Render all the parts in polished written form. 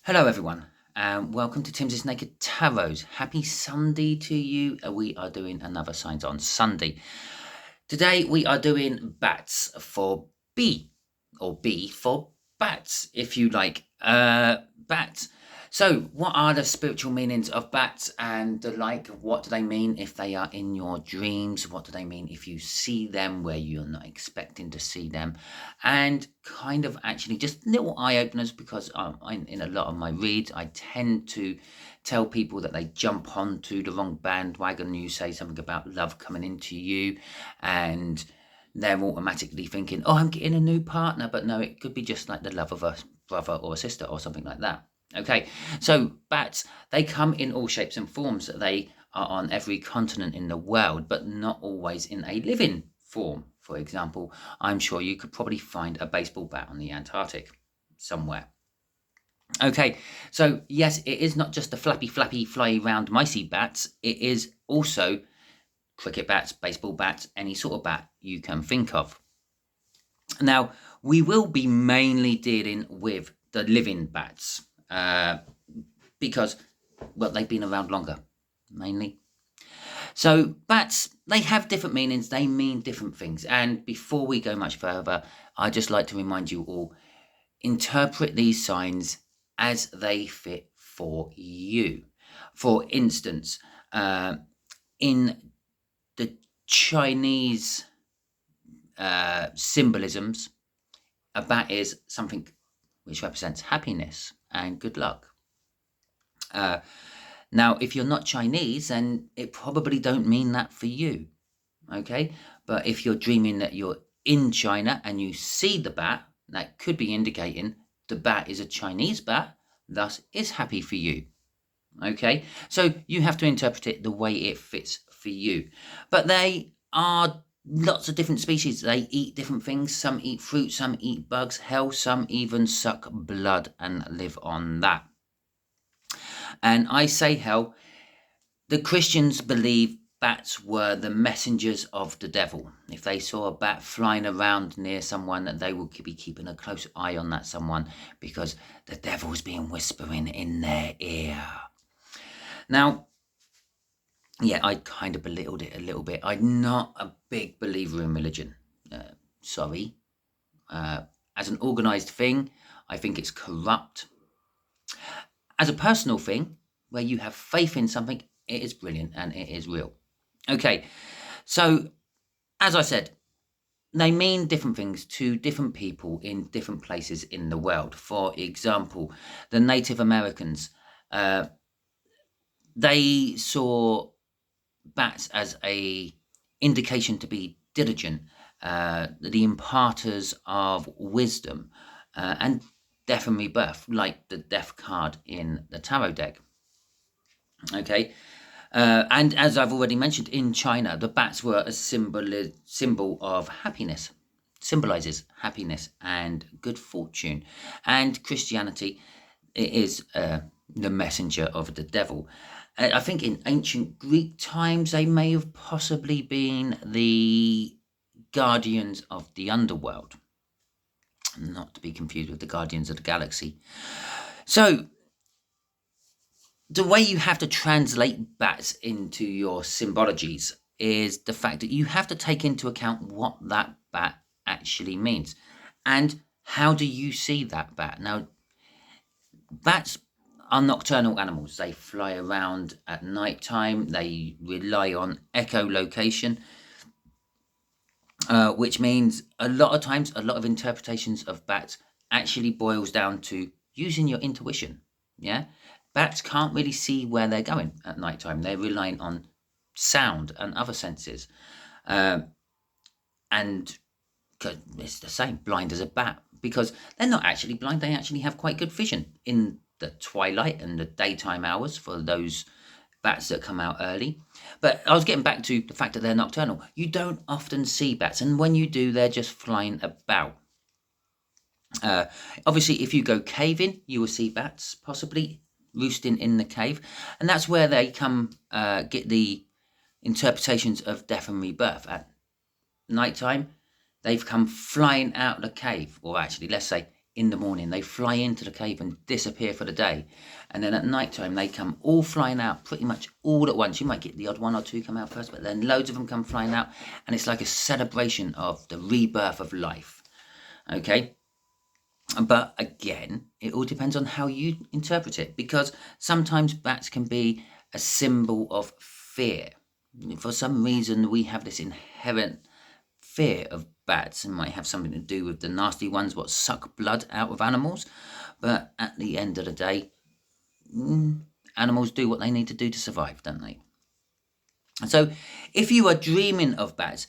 Hello everyone, and welcome to Timsy Naked Tarot. Happy Sunday to you. We are doing another Signs on Sunday. Today we are doing bats for B, or B for bats, if you like. Bats. So, what are the spiritual meanings of bats and the like? What do they mean if they are in your dreams? What do they mean if you see them where you're not expecting to see them? And kind of actually just little eye openers, because in a lot of my reads, I tend to tell people that they jump onto the wrong bandwagon. You say something about love coming into you, and they're automatically thinking, oh, I'm getting a new partner. But no, it could be just like the love of a brother or a sister or something like that. Okay, so bats, they come in all shapes and forms. They are on every continent in the world, but not always in a living form. For example, I'm sure you could probably find a baseball bat on the Antarctic somewhere. Okay, so yes, it is not just the flappy, fly around micey bats. It is also cricket bats, baseball bats, any sort of bat you can think of. Now, we will be mainly dealing with the living bats because, well, they've been around longer, mainly. So bats, they have different meanings. They mean different things. And before we go much further, I'd just like to remind you all, interpret these signs as they fit for you. For instance, in the Chinese symbolisms, a bat is something which represents happiness and good luck. Now, if you're not Chinese, then it probably don't mean that for you, okay? But if you're dreaming that you're in China and you see the bat, that could be indicating the bat is a Chinese bat, thus is happy for you, okay? So you have to interpret it the way it fits for you. But they are lots of different species. They eat different things. Some eat fruit, some eat bugs. Hell, some even suck blood and live on that. And I say hell, the Christians believe bats were the messengers of the devil. If they saw a bat flying around near someone, they would be keeping a close eye on that someone, because the devil's been whispering in their ear. Now, yeah, I kind of belittled it a little bit. I'm not a big believer in religion. Sorry. As an organised thing, I think it's corrupt. As a personal thing, where you have faith in something, it is brilliant and it is real. Okay, so as I said, they mean different things to different people in different places in the world. For example, the Native Americans, they saw bats as a indication to be diligent, the imparters of wisdom, and death and rebirth, like the death card in the tarot deck. Okay, and as I've already mentioned, in China, the bats were a symbol of happiness, symbolizes happiness and good fortune. And Christianity, it is the messenger of the devil. I think in ancient Greek times, they may have possibly been the guardians of the underworld, not to be confused with the guardians of the galaxy. So the way you have to translate bats into your symbologies is the fact that you have to take into account what that bat actually means. And how do you see that bat? Now, bats are nocturnal animals. They fly around at night time. They rely on echolocation, which means a lot of times, a lot of interpretations of bats actually boils down to using your intuition. Yeah, bats can't really see where they're going at night time. They're relying on sound and other senses, and it's the same, blind as a bat, because they're not actually blind. They actually have quite good vision in the twilight and the daytime hours for those bats that come out early. But I was getting back to the fact that they're nocturnal. You don't often see bats, and when you do, they're just flying about. Obviously, if you go caving, you will see bats possibly roosting in the cave, and that's where they come get the interpretations of death and rebirth. At nighttime, they've come flying out of the cave, or actually, let's say, in the morning. They fly into the cave and disappear for the day. And then at night time, they come all flying out pretty much all at once. You might get the odd one or two come out first, but then loads of them come flying out. And it's like a celebration of the rebirth of life. Okay? But again, it all depends on how you interpret it, because sometimes bats can be a symbol of fear. For some reason, we have this inherent fear of bats. It might have something to do with the nasty ones what suck blood out of animals, but at the end of the day, animals do what they need to do to survive, don't they? So if you are dreaming of bats,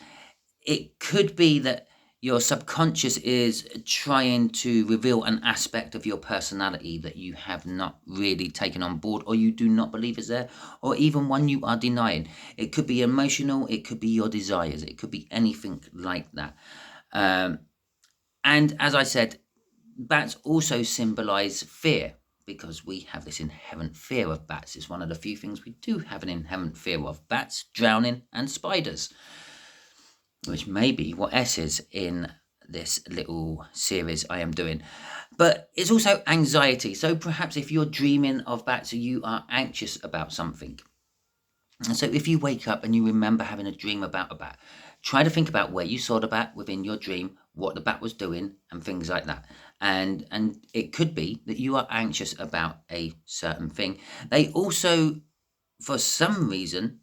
it could be that your subconscious is trying to reveal an aspect of your personality that you have not really taken on board, or you do not believe is there, or even one you are denying. It could be emotional, it could be your desires, it could be anything like that. And as I said, bats also symbolize fear, because we have this inherent fear of bats. It's one of the few things we do have an inherent fear of: bats, drowning, and spiders, which may be what S is in this little series I am doing. But it's also anxiety. So perhaps if you're dreaming of bats, you are anxious about something. And so if you wake up and you remember having a dream about a bat, try to think about where you saw the bat within your dream, what the bat was doing, and things like that. And it could be that you are anxious about a certain thing. They also, for some reason,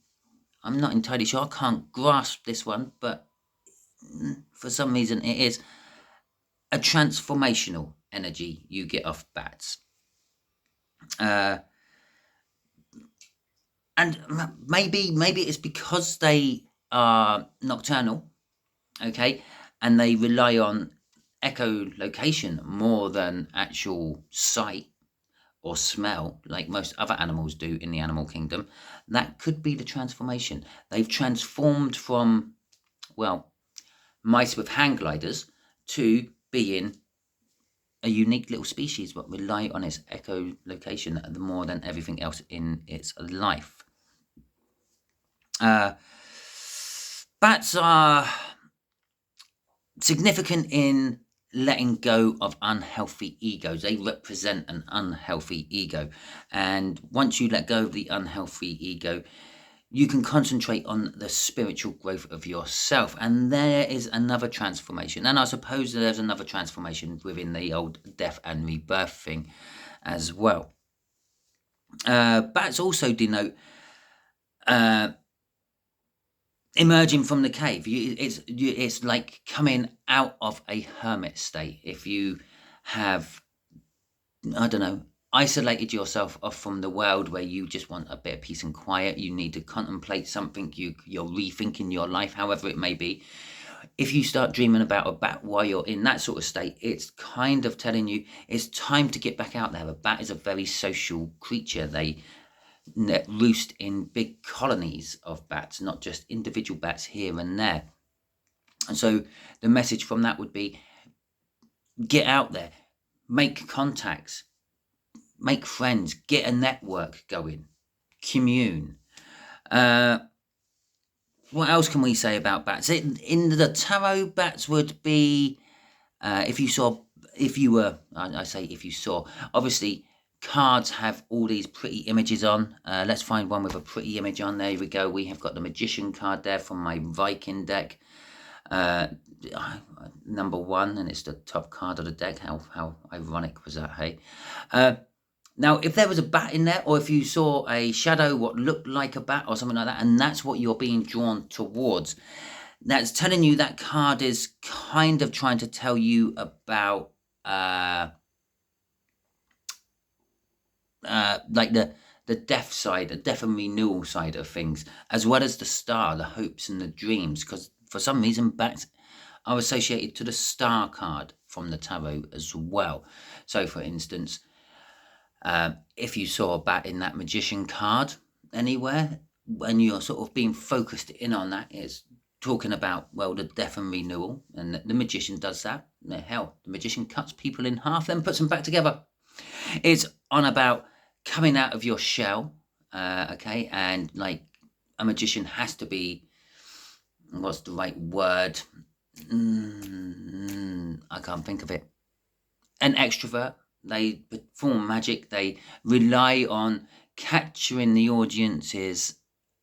I'm not entirely sure, I can't grasp this one, but for some reason it is a transformational energy you get off bats. And maybe it's because they are nocturnal, okay, and they rely on echolocation more than actual sight or smell, like most other animals do in the animal kingdom. That could be the transformation. They've transformed from, well, mice with hang gliders to being a unique little species what rely on its echolocation more than everything else in its life. Bats are significant in letting go of unhealthy egos. They represent an unhealthy ego. And once you let go of the unhealthy ego, you can concentrate on the spiritual growth of yourself. And there is another transformation. And I suppose there's another transformation within the old death and rebirth thing as well. Bats also denote emerging from the cave. It's like coming out of a hermit state. If you have, I don't know, isolated yourself off from the world, where you just want a bit of peace and quiet, you need to contemplate something, you're rethinking your life, however it may be. If you start dreaming about a bat while you're in that sort of state, it's kind of telling you it's time to get back out there. A bat is a very social creature. They roost in big colonies of bats, not just individual bats here and there. And so the message from that would be, get out there, make contacts, make friends, get a network going, commune. What else can we say about bats? In the tarot, bats would be, if you saw, obviously cards have all these pretty images on. Let's find one with a pretty image on. There we go. We have got the Magician card there from my Viking deck. Number 1, and it's the top card of the deck. How ironic was that, hey? Now, if there was a bat in there, or if you saw a shadow what looked like a bat or something like that, and that's what you're being drawn towards, that's telling you that card is kind of trying to tell you about like the death side, the death and renewal side of things, as well as the star, the hopes and the dreams, because for some reason bats are associated to the star card from the tarot as well. So for instance, if you saw a bat in that Magician card anywhere, when you're sort of being focused in on that, it's talking about, well, the death and renewal, and the Magician does that. Hell, the Magician cuts people in half, then puts them back together. It's on about coming out of your shell, okay, and like a magician has to be, what's the right word? I can't think of it. an extrovert. They perform magic. They rely on capturing the audience's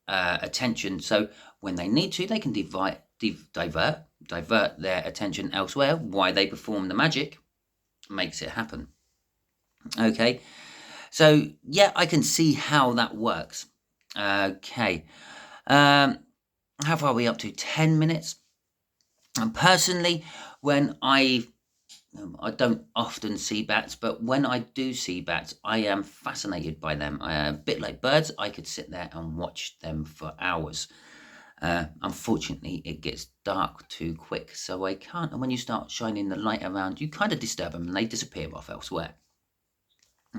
attention. So when they need to, they can divert their attention elsewhere. Why they perform the magic makes it happen. Okay, so yeah, I can see how that works. Okay, how far are we up to? 10 minutes. And personally, when I don't often see bats, but when I do see bats, I am fascinated by them. A bit like birds, I could sit there and watch them for hours. Unfortunately, it gets dark too quick, so I can't. And when you start shining the light around, you kind of disturb them and they disappear off elsewhere.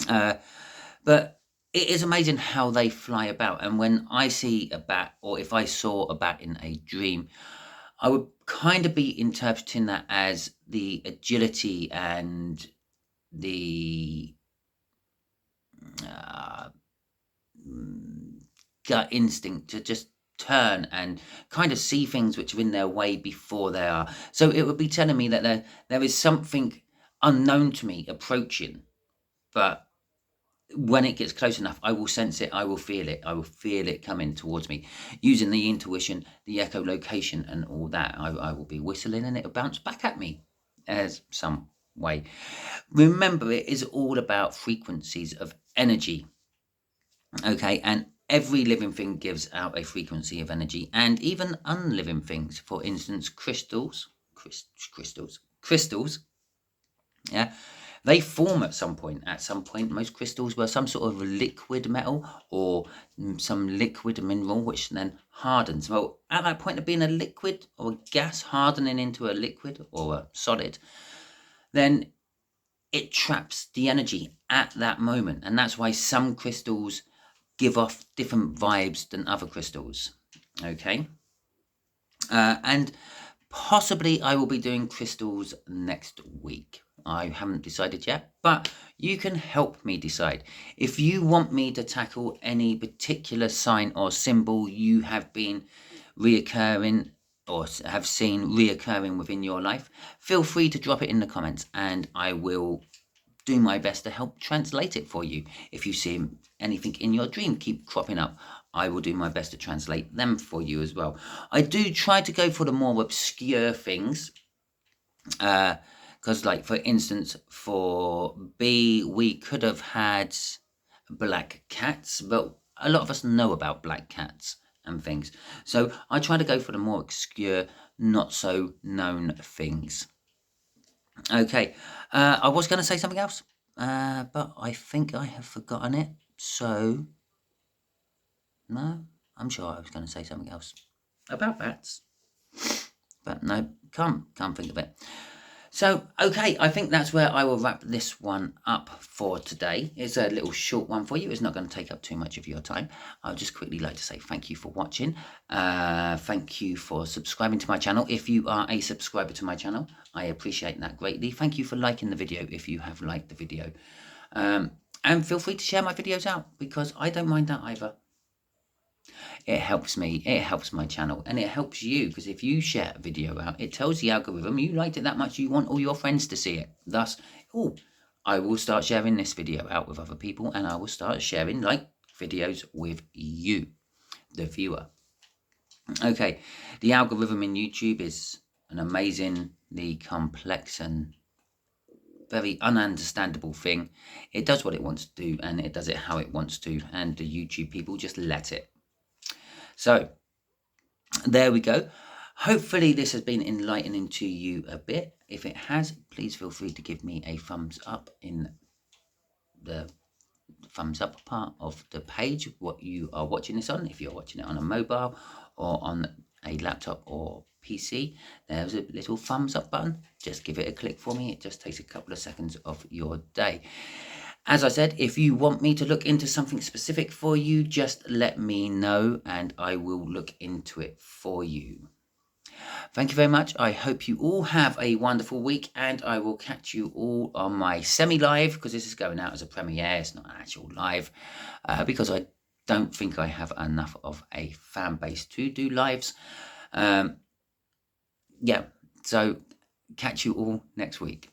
But it is amazing how they fly about. And when I see a bat, or if I saw a bat in a dream, I would kind of be interpreting that as the agility and the gut instinct to just turn and kind of see things which are in their way before they are. So it would be telling me that there is something unknown to me approaching, but when it gets close enough, I will sense it, I will feel it coming towards me. Using the intuition, the echolocation and all that, I will be whistling and it'll bounce back at me as some way. Remember, it is all about frequencies of energy. Okay, and every living thing gives out a frequency of energy, and even unliving things. For instance, crystals, yeah, they form at some point. At some point, most crystals were some sort of liquid metal or some liquid mineral, which then hardens. Well, at that point of being a liquid or a gas hardening into a liquid or a solid, then it traps the energy at that moment. And that's why some crystals give off different vibes than other crystals. Okay. And possibly I will be doing crystals next week. I haven't decided yet, but you can help me decide. If you want me to tackle any particular sign or symbol you have been reoccurring or have seen reoccurring within your life, feel free to drop it in the comments and I will do my best to help translate it for you. If you see anything in your dream keep cropping up, I will do my best to translate them for you as well. I do try to go for the more obscure things, because like for instance, for B, we could have had black cats, but a lot of us know about black cats and things. So I try to go for the more obscure, not so known things. Okay, I was going to say something else, but I think I have forgotten it. So, no, I'm sure I was going to say something else about bats, but no, can't think of it. So, okay, I think that's where I will wrap this one up for today. It's a little short one for you. It's not going to take up too much of your time. I'll just quickly like to say thank you for watching. Thank you for subscribing to my channel. If you are a subscriber to my channel, I appreciate that greatly. Thank you for liking the video if you have liked the video. And feel free to share my videos out because I don't mind that either. It helps me, it helps my channel, and it helps you because if you share a video out, it tells the algorithm you liked it that much, you want all your friends to see it. Thus, I will start sharing this video out with other people and I will start sharing like videos with you, the viewer. Okay, the algorithm in YouTube is an amazingly complex and very ununderstandable thing. It does what it wants to do and it does it how it wants to, and the YouTube people just let it. So there we go. Hopefully this has been enlightening to you a bit. If it has, please feel free to give me a thumbs up in the thumbs up part of the page what you are watching this on. If you're watching it on a mobile or on a laptop or PC, there's a little thumbs up button. Just give it a click for me. It just takes a couple of seconds of your day. As I said, if you want me to look into something specific for you, just let me know and I will look into it for you. Thank you very much. I hope you all have a wonderful week and I will catch you all on my semi-live, because this is going out as a premiere. It's not an actual live, because I don't think I have enough of a fan base to do lives. Yeah, so catch you all next week.